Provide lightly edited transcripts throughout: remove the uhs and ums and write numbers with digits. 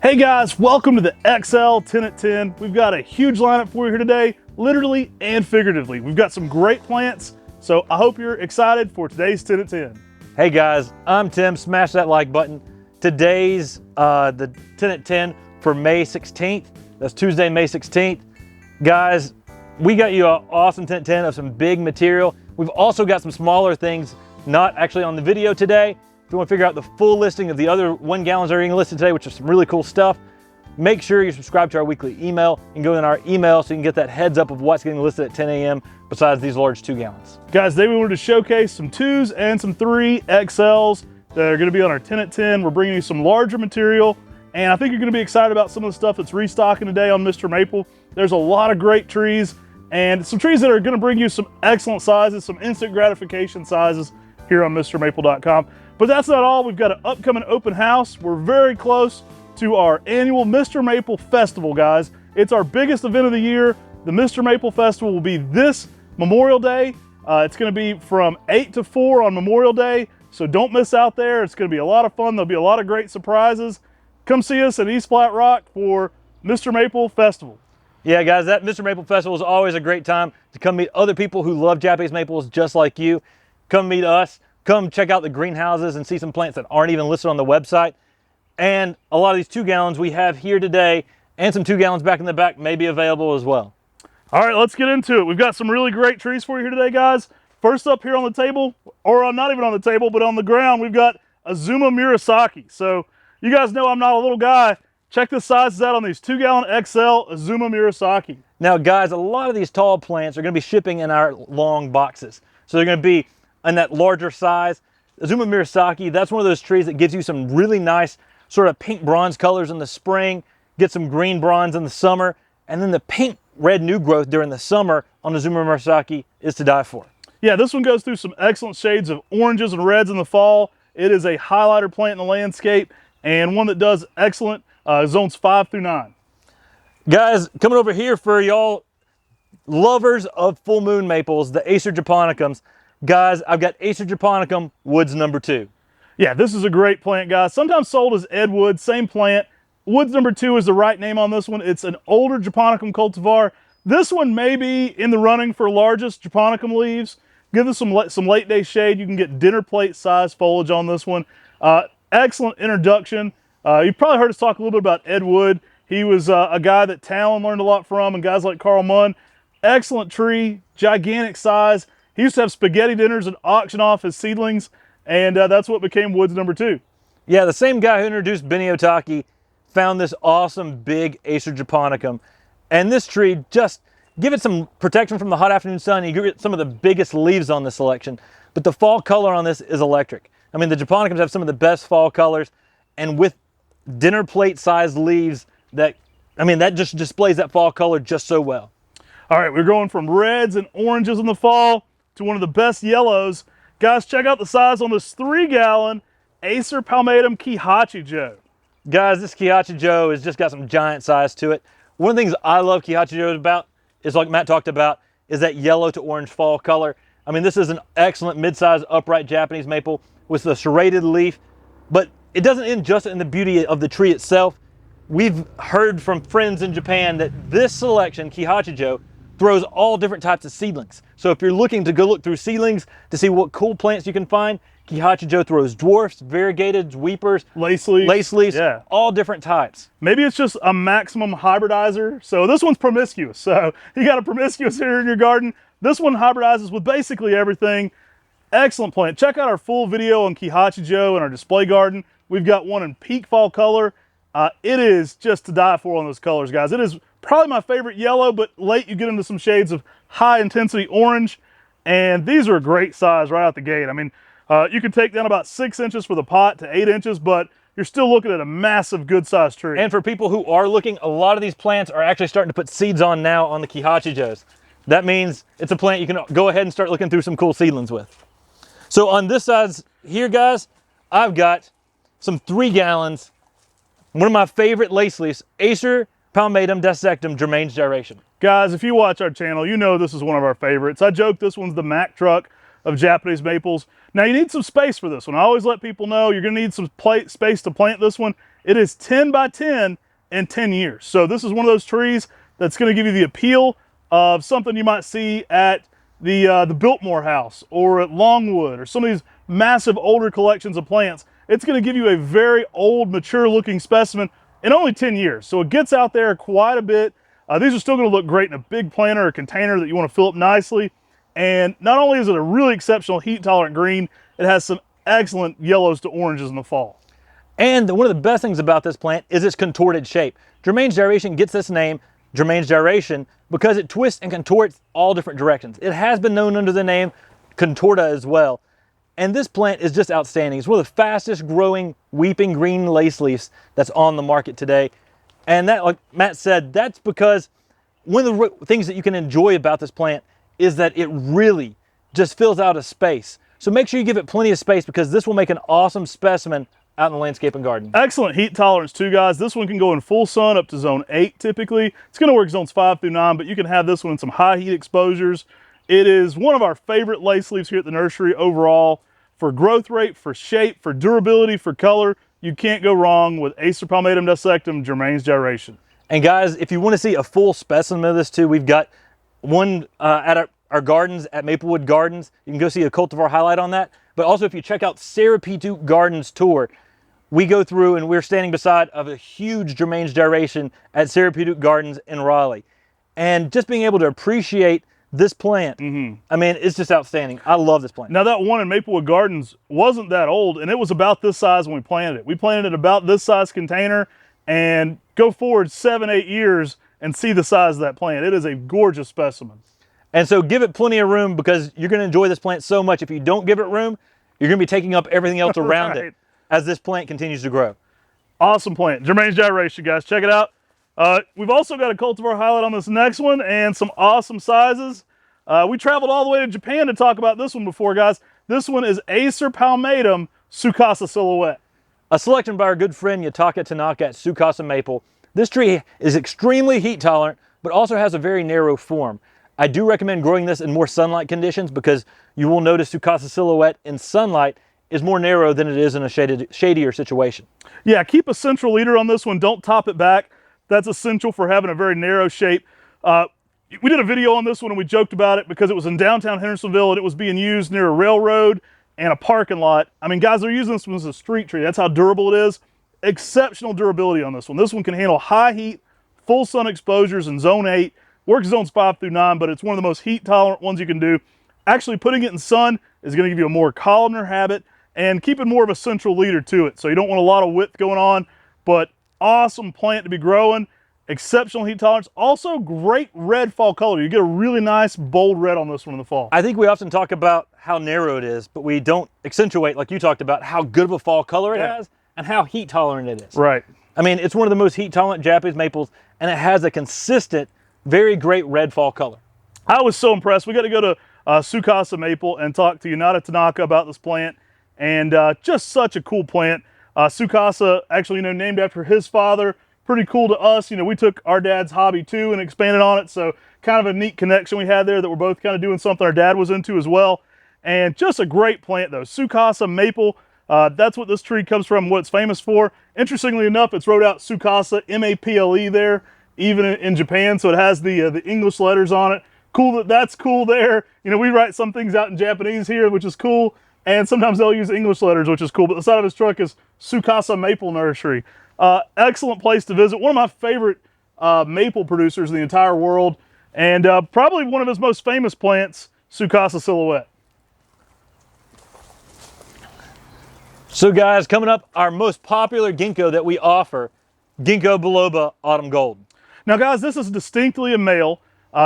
Hey guys, welcome to the XL 10 at 10. We've got a huge lineup for you here today, literally and figuratively. We've got some great plants, so I hope you're excited for today's 10 at 10. Hey guys, I'm Tim. Smash that like button. Today's the 10 at 10 for May 16th. That's Tuesday, May 16th. Guys, we got you an awesome 10 at 10 of some big material. We've also got some smaller things not actually on the video today. If you want to figure out the full listing of the other 1 gallons that are getting listed today, which is some really cool stuff, make sure you subscribe to our weekly email and go in our email so you can get that heads up of what's getting listed at 10 a.m. besides these large 2 gallons. Guys, today we wanted to showcase some 2s and some 3 XLs that are going to be on our 10 at 10. We're bringing you some larger material, and I think you're going to be excited about some of the stuff that's restocking today on Mr. Maple. There's a lot of great trees, and some trees that are going to bring you some excellent sizes, some instant gratification sizes here on MrMaple.com. But that's not all. We've got an upcoming open house. We're very close to our annual Mr. Maple Festival, guys. It's our biggest event of the year. The Mr. Maple Festival will be this Memorial Day. It's going to be from 8 to 4 on Memorial Day, so don't miss out there. It's going to be a lot of fun. There'll be a lot of great surprises. Come see us at East Flat Rock for Mr. Maple Festival. Yeah, guys, that Mr. Maple Festival is always a great time to come meet other people who love Japanese maples just like you. Come meet us. Come check out the greenhouses and see some plants that aren't even listed on the website. And a lot of these 2 gallons we have here today and some 2 gallons back in the back may be available as well. All right, let's get into it. We've got some really great trees for you here today, guys. First up here on the table, or not even on the table, but on the ground, we've got a Zuma Murasaki. So you guys know I'm not a little guy. Check the sizes out on these 2 gallon XL Zuma Murasaki. Now guys, a lot of these tall plants are going to be shipping in our long boxes. So they're going to be in that larger size. Zuma Murasaki, that's one of those trees that gives you some really nice sort of pink bronze colors in the spring, get some green bronze in the summer, and then the pink red new growth during the summer on the Zuma Murasaki is to die for. Yeah, this one goes through some excellent shades of oranges and reds in the fall. It is a highlighter plant in the landscape and one that does excellent zones 5 through 9. Guys, coming over here for y'all lovers of full moon maples, the Acer japonicums. Guys, I've got Acer japonicum woods number 2. Yeah, this is a great plant, guys. Sometimes sold as Ed Wood, same plant. Woods number 2 is the right name on this one. It's an older japonicum cultivar. This one may be in the running for largest japonicum leaves. Give this some late day shade. You can get dinner plate size foliage on this one. Excellent introduction. You've probably heard us talk a little bit about Ed Wood. He was a guy that Talon learned a lot from, and guys like Carl Munn. Excellent tree, gigantic size. He used to have spaghetti dinners and auction off his seedlings, and that's what became woods number 2. Yeah, the same guy who introduced Benny Otaki found this awesome big Acer japonicum. And this tree, just give it some protection from the hot afternoon sun. You get some of the biggest leaves on this selection, but the fall color on this is electric. I mean, the japonicums have some of the best fall colors, and with dinner plate sized leaves, that just displays that fall color just so well. All right, we're going from reds and oranges in the fall to one of the best yellows. Guys, check out the size on this 3 gallon Acer palmatum Kyachijo. Guys, this Kyachijo has just got some giant size to it. One of the things I love Kyachijo about is, like Matt talked about, is that yellow to orange fall color. I mean, this is an excellent mid-sized upright Japanese maple with the serrated leaf, but it doesn't end just in the beauty of the tree itself. We've heard from friends in Japan that this selection, Kyachijo, throws all different types of seedlings. So if you're looking to go look through seedlings to see what cool plants you can find, Kyachijo throws dwarfs, variegateds, weepers, lace leaves, yeah, all different types. Maybe it's just a maximum hybridizer. So this one's promiscuous. So you got a promiscuous here in your garden. This one hybridizes with basically everything. Excellent plant. Check out our full video on Kyachijo in our display garden. We've got one in peak fall color. It is just to die for on those colors, guys. It is probably my favorite yellow, but late you get into some shades of high intensity orange, and these are a great size right out the gate. I mean, you can take down about 6 inches for the pot to 8 inches, but you're still looking at a massive good sized tree. And for people who are looking, a lot of these plants are actually starting to put seeds on now on the Kyachijos. That means it's a plant you can go ahead and start looking through some cool seedlings with. So on this side here, guys, I've got some 3 gallons, one of my favorite lace leaves, Acer palmatum desectum Germain's gyration. Guys, if you watch our channel, you know this is one of our favorites. I joke this one's the Mack truck of Japanese maples. Now you need some space for this one. I always let people know you're gonna need some space to plant this one. It is 10 by 10 in 10 years. So this is one of those trees that's going to give you the appeal of something you might see at the Biltmore House or at Longwood or some of these massive older collections of plants. It's going to give you a very old, mature looking specimen in only 10 years. So it gets out there quite a bit. These are still going to look great in a big planter or container that you want to fill up nicely. And not only is it a really exceptional heat tolerant green, it has some excellent yellows to oranges in the fall. And one of the best things about this plant is its contorted shape. Germain's gyration gets this name, Germain's gyration, because it twists and contorts all different directions. It has been known under the name contorta as well. And this plant is just outstanding. It's one of the fastest growing weeping green lace leaves that's on the market today. And that, like Matt said, that's because one of the things that you can enjoy about this plant is that it really just fills out a space. So make sure you give it plenty of space because this will make an awesome specimen out in the landscape and garden. Excellent heat tolerance too, guys. This one can go in full sun up to zone 8 typically. It's going to work zones 5 through 9, but you can have this one in some high heat exposures. It is one of our favorite lace leaves here at the nursery overall. For growth rate, for shape, for durability, for color, you can't go wrong with Acer palmatum desectum Germain's gyration. And guys, if you want to see a full specimen of this too, we've got one at our gardens at Maplewood Gardens. You can go see a cultivar highlight on that. But also if you check out Sarah P. Duke Gardens tour, we go through and we're standing beside of a huge Germain's gyration at Sarah P. Duke Gardens in Raleigh. And just being able to appreciate this plant, I mean, it's just outstanding. I love this plant. Now that one in Maplewood Gardens wasn't that old, and it was about this size when we planted it. We planted it about this size container, and go forward 7-8 years and see the size of that plant. It is a gorgeous specimen. And so give it plenty of room because you're going to enjoy this plant so much. If you don't give it room, you're going to be taking up everything else around Right. it as this plant continues to grow. Awesome plant. Germain's gyration, guys. Check it out. We've also got a cultivar highlight on this next one and some awesome sizes. We traveled all the way to Japan to talk about this one before, guys. This one is Acer palmatum Tsukasa silhouette. A selection by our good friend Yataka Tanaka at Tsukasa Maple. This tree is extremely heat tolerant, but also has a very narrow form. I do recommend growing this in more sunlight conditions because you will notice Tsukasa silhouette in sunlight is more narrow than it is in a shadier situation. Yeah, keep a central leader on this one. Don't top it back. That's essential for having a very narrow shape. We did a video on this one and we joked about it because it was in downtown Hendersonville and it was being used near a railroad and a parking lot. I mean, guys, they're using this one as a street tree. That's how durable it is. Exceptional durability on this one. This one can handle high heat, full sun exposures in zone 8. Works zones 5 through 9, but it's one of the most heat tolerant ones you can do. Actually putting it in sun is going to give you a more columnar habit and keeping more of a central leader to it. So you don't want a lot of width going on, but awesome plant to be growing. Exceptional heat tolerance. Also great red fall color. You get a really nice bold red on this one in the fall. I think we often talk about how narrow it is, but we don't accentuate, like you talked about, how good of a fall color it has and how heat tolerant it is. Right. I mean, it's one of the most heat tolerant Japanese maples and it has a consistent, very great red fall color. I was so impressed. We got to go to Tsukasa Maple and talk to Yunata Tanaka about this plant, and just such a cool plant. Tsukasa, actually, named after his father. Pretty cool to us. We took our dad's hobby too and expanded on it. So kind of a neat connection we had there that we're both kind of doing something our dad was into as well. And just a great plant though. Tsukasa Maple. That's what this tree comes from, what it's famous for. Interestingly enough, it's wrote out Tsukasa, M-A-P-L-E there, even in Japan. So it has the English letters on it. Cool that's cool there. We write some things out in Japanese here, which is cool. And sometimes they'll use English letters, which is cool. But the side of his truck is Tsukasa Maple Nursery. Excellent place to visit. One of my favorite maple producers in the entire world. And probably one of his most famous plants, Tsukasa silhouette. So guys, coming up, our most popular Ginkgo that we offer, Ginkgo Biloba Autumn Gold. Now guys, this is distinctly a male.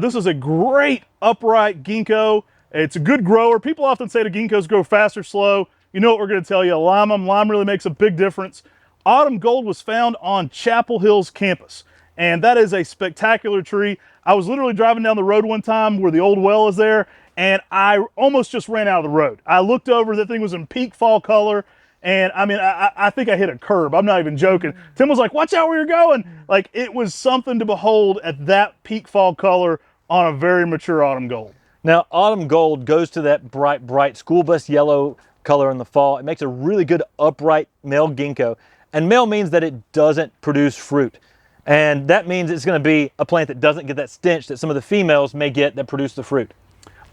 This is a great upright Ginkgo. It's a good grower. People often say the Ginkgos grow fast or slow. You know what we're going to tell you, lime them. Lime really makes a big difference. Autumn Gold was found on Chapel Hill's campus, and that is a spectacular tree. I was literally driving down the road one time where the old well is there, and I almost just ran out of the road. I looked over, that thing was in peak fall color, and I mean, I think I hit a curb. I'm not even joking. Tim was like, watch out where you're going. Like, it was something to behold at that peak fall color on a very mature Autumn Gold. Now, Autumn Gold goes to that bright school bus yellow color in the fall. It makes a really good upright male Ginkgo. And male means that it doesn't produce fruit. And that means it's going to be a plant that doesn't get that stench that some of the females may get that produce the fruit.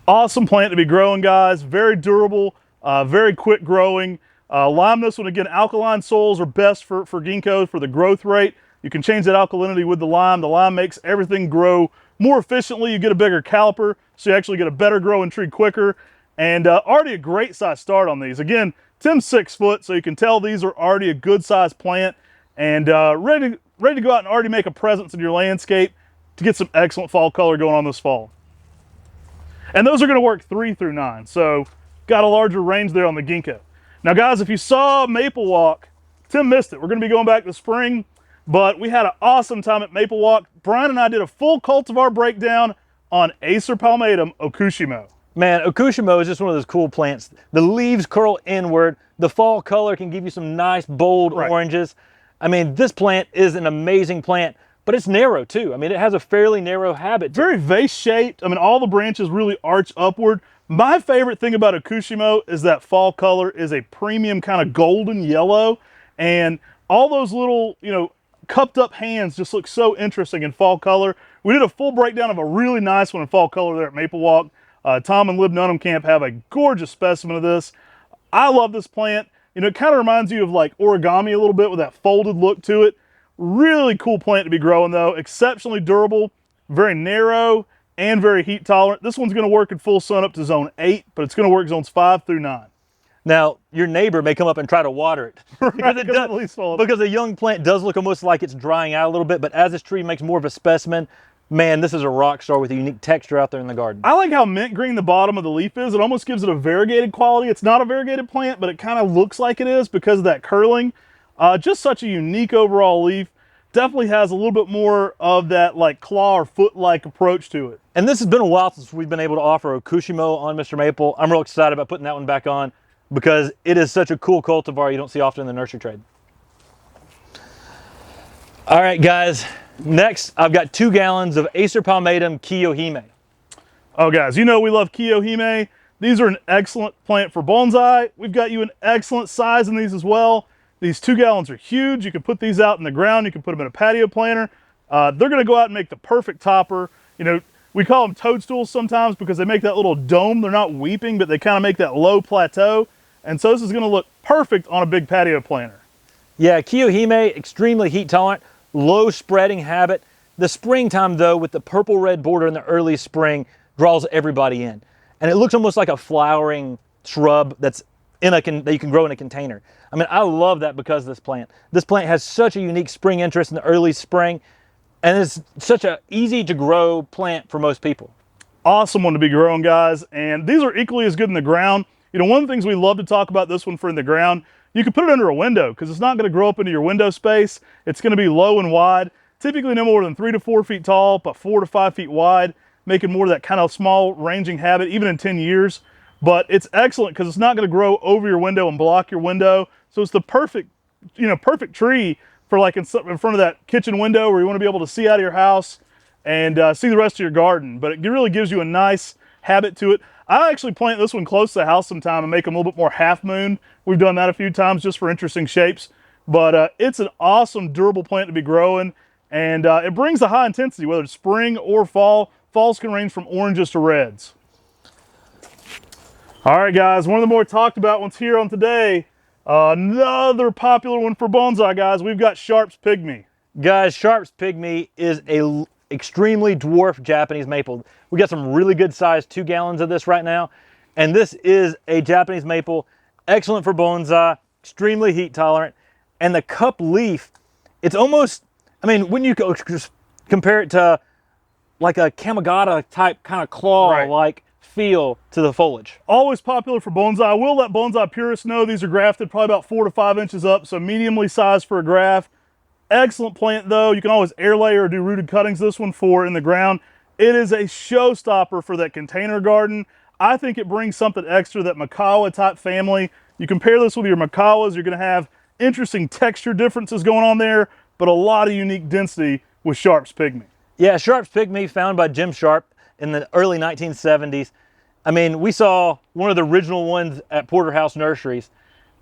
Awesome plant to be growing, guys. Very durable, very quick growing. Lime this one, again, alkaline soils are best for ginkgo for the growth rate. You can change that alkalinity with the lime. The lime makes everything grow more efficiently. You get a bigger caliper, so you actually get a better growing tree quicker. And already a great size start on these. Again, Tim's 6 foot, so you can tell these are already a good size plant and ready to go out and already make a presence in your landscape to get some excellent fall color going on this fall. And those are going to work 3 through 9, so got a larger range there on the ginkgo. Now guys, if you saw Maple Walk, Tim missed it. We're going to be going back to spring, but we had an awesome time at Maple Walk. Brian and I did a full cultivar breakdown on Acer palmatum Okushimo. Man, Okushimo is just one of those cool plants. The leaves curl inward. The fall color can give you some nice, bold oranges. I mean, this plant is an amazing plant, but it's narrow too. I mean, it has a fairly narrow habit. Very vase-shaped. I mean, all the branches really arch upward. My favorite thing about Okushimo is that fall color is a premium kind of golden yellow, and all those little, you know, cupped up hands just look so interesting in fall color. We did a full breakdown of a really nice one in fall color there at Maple Walk. Tom and Lib Nunham Camp have a gorgeous specimen of this. I love this plant. You know, it kind of reminds you of like origami a little bit with that folded look to it. Really cool plant to be growing though. Exceptionally durable, very narrow, and very heat tolerant. This one's going to work in full sun up to zone 8, but it's going to work zones 5 through 9. Now, your neighbor may come up and try to water it. Because a young plant does look almost like it's drying out a little bit, but as this tree makes more of a specimen, man, this is a rock star with a unique texture out there in the garden. I like how mint green the bottom of the leaf is. It almost gives it a variegated quality. It's not a variegated plant, but it kind of looks like it is because of that curling. Just such a unique overall leaf. Definitely has a little bit more of that like claw or foot-like approach to it. And this has been a while since we've been able to offer Okushimo on Mr. Maple. I'm real excited about putting that one back on because it is such a cool cultivar you don't see often in the nursery trade. All right, guys. Next, I've got 2 gallons of Acer palmatum Keohime. Oh guys, you know we love Keohime. These are an excellent plant for bonsai. We've got you an excellent size in these as well. These 2 gallons are huge. You can put these out in the ground. You can put them in a patio planter. They're gonna go out and make the perfect topper. You know, we call them toadstools sometimes because they make that little dome. They're not weeping, but they kind of make that low plateau. And so this is gonna look perfect on a big patio planter. Yeah, Keohime, extremely heat tolerant. Low spreading habit. The springtime though, with the purple red border in the early spring, draws everybody in. And it looks almost like a flowering shrub that's that you can grow in a container. I mean, I love that because of this plant. This plant has such a unique spring interest in the early spring, and it's such an easy to grow plant for most people. Awesome one to be growing, guys. And these are equally as good in the ground. You know, one of the things we love to talk about this one for in the ground, you can put it under a window because it's not going to grow up into your window space. It's going to be low and wide, typically no more than 3 to 4 feet tall, but 4 to 5 feet wide, making more of that kind of small ranging habit, even in 10 years. But it's excellent because it's not going to grow over your window and block your window. So it's the perfect, you know, perfect tree for like in front of that kitchen window where you want to be able to see out of your house and see the rest of your garden. But it really gives you a nice habit to it. I actually plant this one close to the house sometime and make them a little bit more half moon. We've done that a few times just for interesting shapes. But it's an awesome, durable plant to be growing. And it brings a high intensity, whether it's spring or fall. Falls can range from oranges to reds. All right, guys, one of the more talked about ones here on today. Another popular one for bonsai, guys. We've got Sharp's Pygmy. Guys, Sharp's Pygmy is a extremely dwarf Japanese maple. We got some really good size 2 gallons of this right now. And this is a Japanese maple, excellent for bonsai, extremely heat tolerant. And the cup leaf, it's almost, I mean, when you compare it to like a Kamagata type kind of claw-like feel to the foliage. Always popular for bonsai. I will let bonsai purists know these are grafted probably about 4 to 5 inches up, so mediumly sized for a graft. Excellent plant though. You can always air layer or do rooted cuttings this one for in the ground. It is a showstopper for that container garden. I think it brings something extra, that Makawa type family. You compare this with your Makawas, you're going to have interesting texture differences going on there, but a lot of unique density with Sharp's Pygmy. Yeah, Sharp's Pygmy, found by Jim Sharp in the early 1970s. I mean, we saw one of the original ones at Porterhouse Nurseries,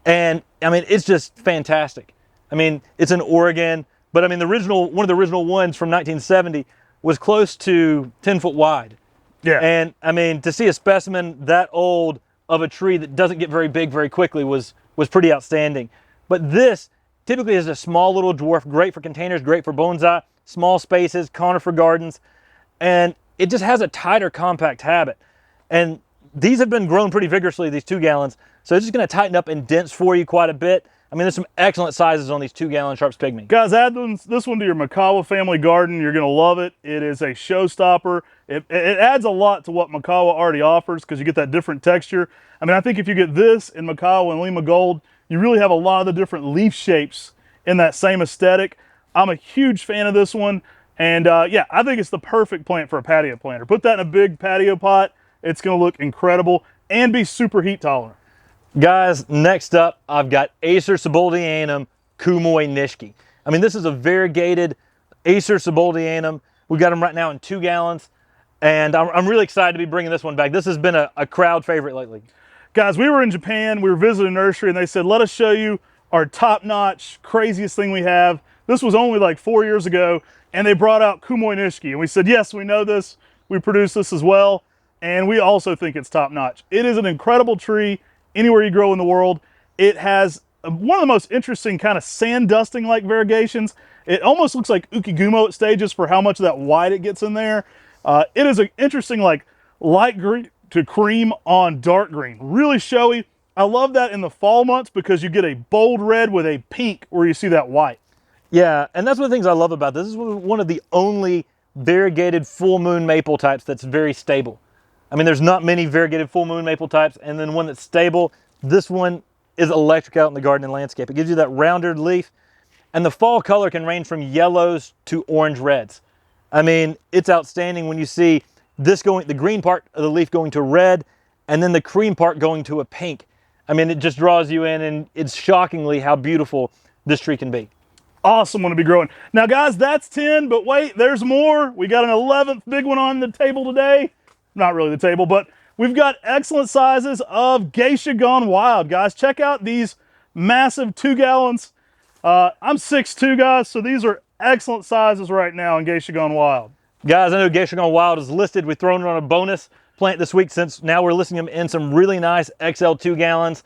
and I mean, it's just fantastic. I mean, it's in Oregon, but I mean, one of the original ones from 1970 was close to 10 foot wide. Yeah. And I mean, to see a specimen that old of a tree that doesn't get very big very quickly was pretty outstanding. But this typically is a small little dwarf, great for containers, great for bonsai, small spaces, conifer gardens, and it just has a tighter, compact habit. And these have been grown pretty vigorously, these 2 gallons, so it's just going to tighten up and dense for you quite a bit. I mean, there's some excellent sizes on these 2 gallon Sharps Pygmy. Guys, add this one to your Makawa family garden. You're going to love it. It is a showstopper. It adds a lot to what Makawa already offers because you get that different texture. I mean, I think if you get this in Makawa and Lima Gold, you really have a lot of the different leaf shapes in that same aesthetic. I'm a huge fan of this one. And yeah, I think it's the perfect plant for a patio planter. Put that in a big patio pot. It's going to look incredible and be super heat tolerant. Guys, next up, I've got Acer Subordinum Kumoi Nishiki. I mean, this is a variegated Acer Subordinum. We've got them right now in 2 gallons, and I'm really excited to be bringing this one back. This has been a crowd favorite lately. Guys, we were in Japan, we were visiting a nursery, and they said, let us show you our top-notch, craziest thing we have. This was only like 4 years ago, and they brought out Kumoi Nishiki, and we said, yes, we know this. We produce this as well, and we also think it's top-notch. It is an incredible tree anywhere you grow in the world. It has one of the most interesting kind of sand dusting like variegations. It almost looks like ukigumo at stages for how much of that white it gets in there. It is an interesting like light green to cream on dark green, really showy. I love that in the fall months because you get a bold red with a pink where you see that white. Yeah, and that's one of the things I love about this. This is one of the only variegated full moon maple types that's very stable. I mean, there's not many variegated full moon maple types, and then one that's stable. This one is electric out in the garden and landscape. It gives you that rounded leaf, and the fall color can range from yellows to orange reds. I mean, it's outstanding when you see this going, the green part of the leaf going to red, and then the cream part going to a pink. I mean, it just draws you in, and it's shockingly how beautiful this tree can be. Awesome one to be growing. Now, guys, that's 10, but wait, there's more. We got an 11th big one on the table today. Not really the table, but we've got excellent sizes of Geisha gone wild, guys. Check out these massive 2 gallons. I'm 6'2", guys, so these are excellent sizes right now in Geisha gone wild. Guys, I know Geisha gone wild is listed. We've thrown it on a bonus plant this week since now we're listing them in some really nice XL 2 gallons.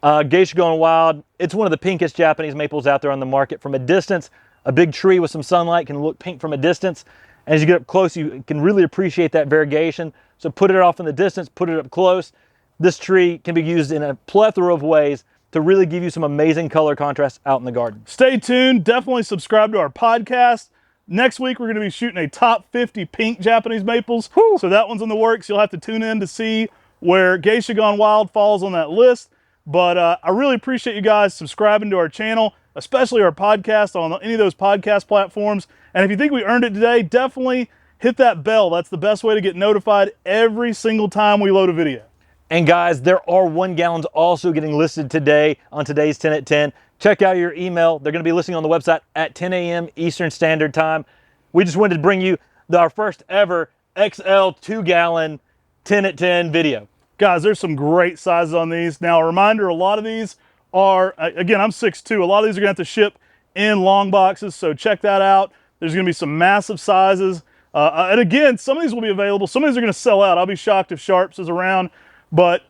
Geisha gone wild, it's one of the pinkest Japanese maples out there on the market. From a distance, a big tree with some sunlight can look pink from a distance. As you get up close, you can really appreciate that variegation. So put it off in the distance, put it up close. This tree can be used in a plethora of ways to really give you some amazing color contrast out in the garden. Stay tuned. Definitely subscribe to our podcast. Next week, we're going to be shooting a top 50 pink Japanese maples. Whew. So that one's in the works. You'll have to tune in to see where Geisha gone wild falls on that list. But I really appreciate you guys subscribing to our channel, especially our podcast on any of those podcast platforms. And if you think we earned it today, definitely hit that bell. That's the best way to get notified every single time we load a video. And guys, there are 1 gallons also getting listed today on today's 10 at 10. Check out your email. They're going to be listing on the website at 10 a.m. Eastern Standard Time. We just wanted to bring you our first ever XL 2 gallon 10 at 10 video. Guys, there's some great sizes on these. Now, a reminder, a lot of these are, again, I'm 6'2". A lot of these are going to have to ship in long boxes, so check that out. There's going to be some massive sizes. And again, some of these will be available. Some of these are going to sell out. I'll be shocked if Sharps is around. But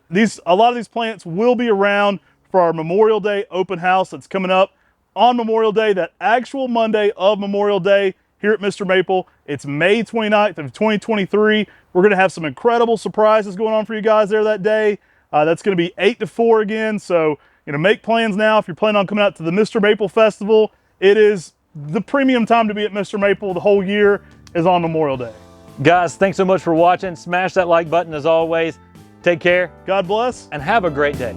a lot of these plants will be around for our Memorial Day open house that's coming up on Memorial Day, that actual Monday of Memorial Day here at Mr. Maple. It's May 29th of 2023. We're going to have some incredible surprises going on for you guys there that day. That's going to be 8 to 4 again. So, make plans now if you're planning on coming out to the Mr. Maple Festival. It is the premium time to be at Mr. Maple. The whole year is on Memorial Day. Guys, thanks so much for watching. Smash that like button as always. Take care. God bless. And have a great day.